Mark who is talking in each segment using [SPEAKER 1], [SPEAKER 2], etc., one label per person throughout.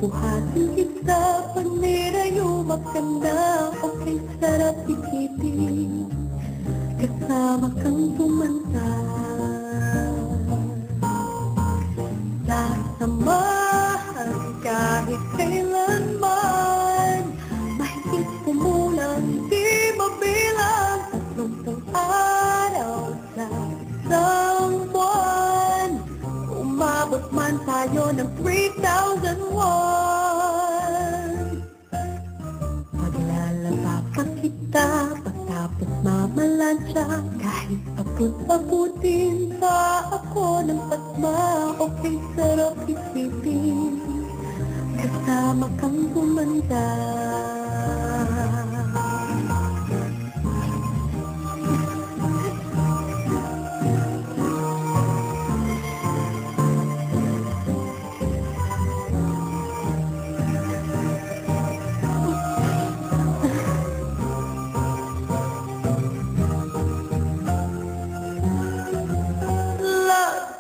[SPEAKER 1] Pupuhatin kita pag nirayo maganda. Okay, sarap isipin kasama kang tumanda. Sasamahan kahit kailanman, mahigit kumulang di mabilang. 30 araw sa isang buwan, umabot man tayo ng 3,001. Paglalaba pa kita pagtapos mamalansya, kahit abot-abutin pa ako ng pasma. Okay, sarap isipin kasama kang tumanda.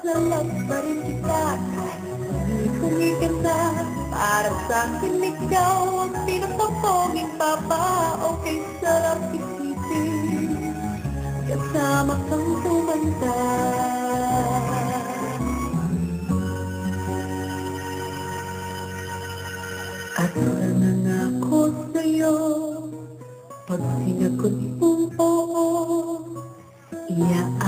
[SPEAKER 1] Lalab pa rin kita kahit hindi kumikita. Para sa'kin ikaw ang pinapapoging papa. Okay, sarap isipin kasama kang tumanda. At nangako sa'yo, pag sinagot mong oo, iyak